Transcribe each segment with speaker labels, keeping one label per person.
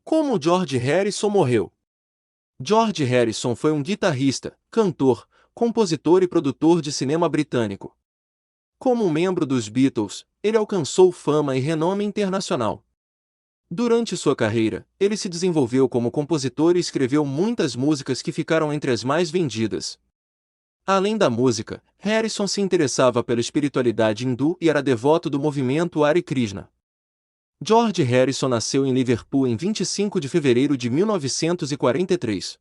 Speaker 1: Como George Harrison morreu? George Harrison foi um guitarrista, cantor, compositor e produtor de cinema britânico. Como um membro dos Beatles, ele alcançou fama e renome internacional. Durante sua carreira, ele se desenvolveu como compositor e escreveu muitas músicas que ficaram entre as mais vendidas. Além da música, Harrison se interessava pela espiritualidade hindu e era devoto do movimento Hare Krishna. George Harrison nasceu em Liverpool em 25 de fevereiro de 1943.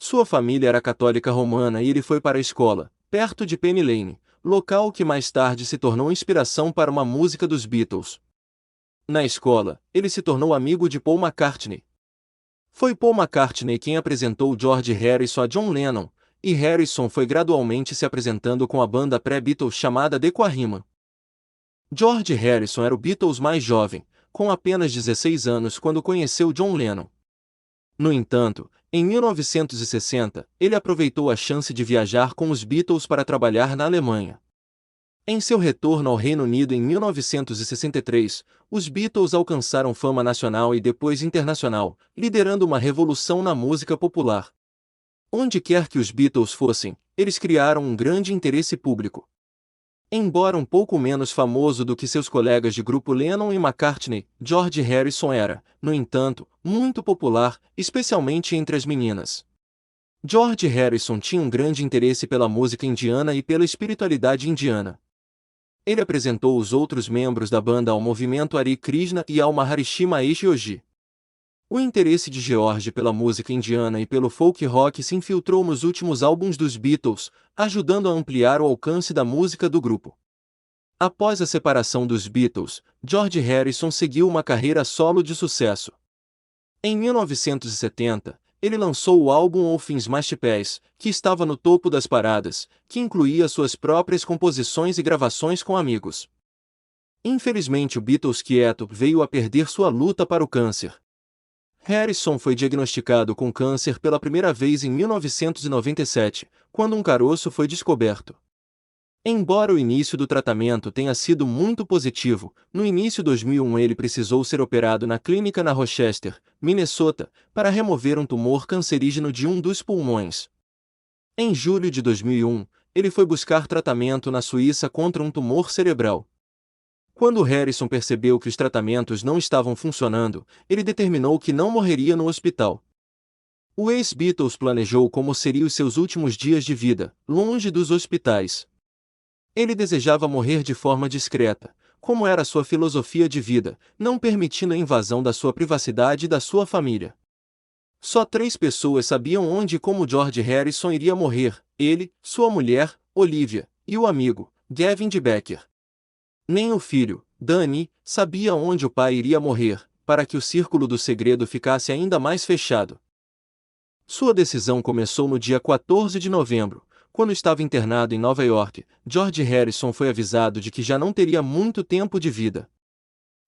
Speaker 1: Sua família era católica romana e ele foi para a escola, perto de Penny Lane, local que mais tarde se tornou inspiração para uma música dos Beatles. Na escola, ele se tornou amigo de Paul McCartney. Foi Paul McCartney quem apresentou George Harrison a John Lennon, e Harrison foi gradualmente se apresentando com a banda pré-Beatles chamada The Quarrymen. George Harrison era o Beatles mais jovem, com apenas 16 anos quando conheceu John Lennon. No entanto, em 1960, ele aproveitou a chance de viajar com os Beatles para trabalhar na Alemanha. Em seu retorno ao Reino Unido em 1963, os Beatles alcançaram fama nacional e depois internacional, liderando uma revolução na música popular. Onde quer que os Beatles fossem, eles criaram um grande interesse público. Embora um pouco menos famoso do que seus colegas de grupo Lennon e McCartney, George Harrison era, no entanto, muito popular, especialmente entre as meninas. George Harrison tinha um grande interesse pela música indiana e pela espiritualidade indiana. Ele apresentou os outros membros da banda ao movimento Hare Krishna e ao Maharishi Mahesh Yogi. O interesse de George pela música indiana e pelo folk rock se infiltrou nos últimos álbuns dos Beatles, ajudando a ampliar o alcance da música do grupo. Após a separação dos Beatles, George Harrison seguiu uma carreira solo de sucesso. Em 1970, ele lançou o álbum All Things Must Pass, que estava no topo das paradas, que incluía suas próprias composições e gravações com amigos. Infelizmente o Beatles quieto veio a perder sua luta para o câncer. Harrison foi diagnosticado com câncer pela primeira vez em 1997, quando um caroço foi descoberto. Embora o início do tratamento tenha sido muito positivo, no início de 2001 ele precisou ser operado na clínica na Rochester, Minnesota, para remover um tumor cancerígeno de um dos pulmões. Em julho de 2001, ele foi buscar tratamento na Suíça contra um tumor cerebral. Quando Harrison percebeu que os tratamentos não estavam funcionando, ele determinou que não morreria no hospital. O ex-Beatles planejou como seriam os seus últimos dias de vida, longe dos hospitais. Ele desejava morrer de forma discreta, como era sua filosofia de vida, não permitindo a invasão da sua privacidade e da sua família. Só 3 pessoas sabiam onde e como George Harrison iria morrer: ele, sua mulher, Olivia, e o amigo, Gavin de Becker. Nem o filho, Danny, sabia onde o pai iria morrer, para que o círculo do segredo ficasse ainda mais fechado. Sua decisão começou no dia 14 de novembro, quando estava internado em Nova York. George Harrison foi avisado de que já não teria muito tempo de vida.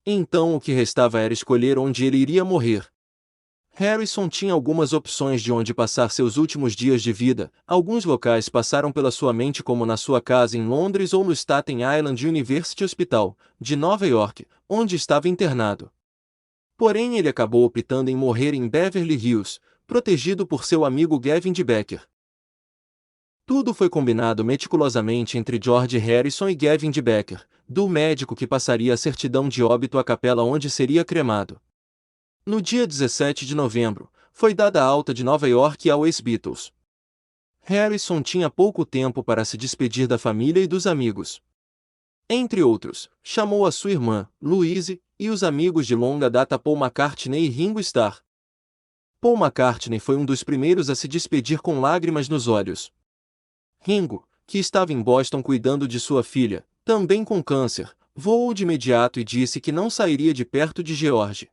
Speaker 1: Então o que restava era escolher onde ele iria morrer. Harrison tinha algumas opções de onde passar seus últimos dias de vida. Alguns locais passaram pela sua mente, como na sua casa em Londres ou no Staten Island University Hospital, de Nova York, onde estava internado. Porém ele acabou optando em morrer em Beverly Hills, protegido por seu amigo Gavin de Becker. Tudo foi combinado meticulosamente entre George Harrison e Gavin de Becker, do médico que passaria a certidão de óbito à capela onde seria cremado. No dia 17 de novembro, foi dada a alta de Nova York ao ex-Beatles. Harrison tinha pouco tempo para se despedir da família e dos amigos. Entre outros, chamou a sua irmã, Louise, e os amigos de longa data Paul McCartney e Ringo Starr. Paul McCartney foi um dos primeiros a se despedir com lágrimas nos olhos. Ringo, que estava em Boston cuidando de sua filha, também com câncer, voou de imediato e disse que não sairia de perto de George.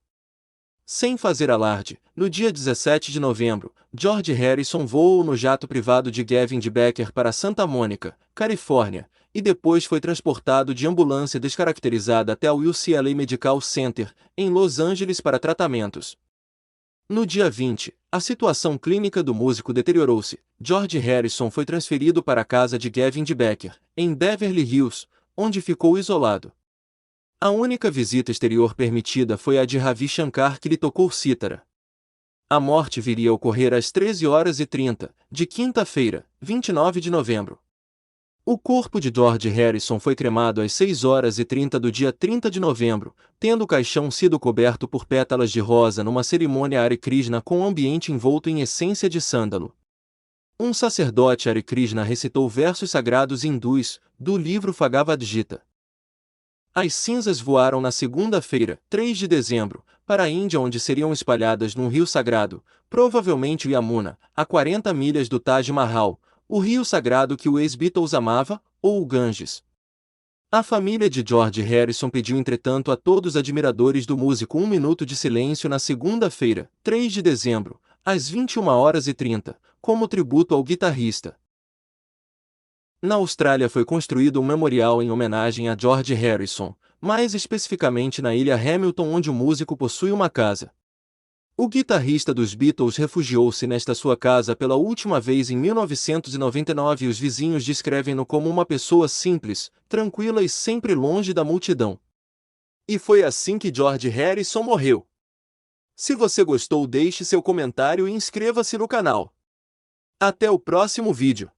Speaker 1: Sem fazer alarde, no dia 17 de novembro, George Harrison voou no jato privado de Gavin de Becker para Santa Mônica, Califórnia, e depois foi transportado de ambulância descaracterizada até o UCLA Medical Center, em Los Angeles para tratamentos. No dia 20, a situação clínica do músico deteriorou-se. George Harrison foi transferido para a casa de Gavin de Becker, em Beverly Hills, onde ficou isolado. A única visita exterior permitida foi a de Ravi Shankar, que lhe tocou cítara. A morte viria a ocorrer às 13h30, de quinta-feira, 29 de novembro. O corpo de George Harrison foi cremado às 6h30 do dia 30 de novembro, tendo o caixão sido coberto por pétalas de rosa numa cerimônia Hare Krishna com o ambiente envolto em essência de sândalo. Um sacerdote Hare Krishna recitou versos sagrados hindus, do livro Bhagavad Gita. As cinzas voaram na segunda-feira, 3 de dezembro, para a Índia, onde seriam espalhadas num rio sagrado, provavelmente o Yamuna, a 40 milhas do Taj Mahal, o rio sagrado que o ex-Beatles amava, ou o Ganges. A família de George Harrison pediu entretanto a todos os admiradores do músico um minuto de silêncio na segunda-feira, 3 de dezembro, às 21h30, como tributo ao guitarrista. Na Austrália foi construído um memorial em homenagem a George Harrison, mais especificamente na ilha Hamilton, onde o músico possui uma casa. O guitarrista dos Beatles refugiou-se nesta sua casa pela última vez em 1999 e os vizinhos descrevem-no como uma pessoa simples, tranquila e sempre longe da multidão. E foi assim que George Harrison morreu. Se você gostou, deixe seu comentário e inscreva-se no canal. Até o próximo vídeo.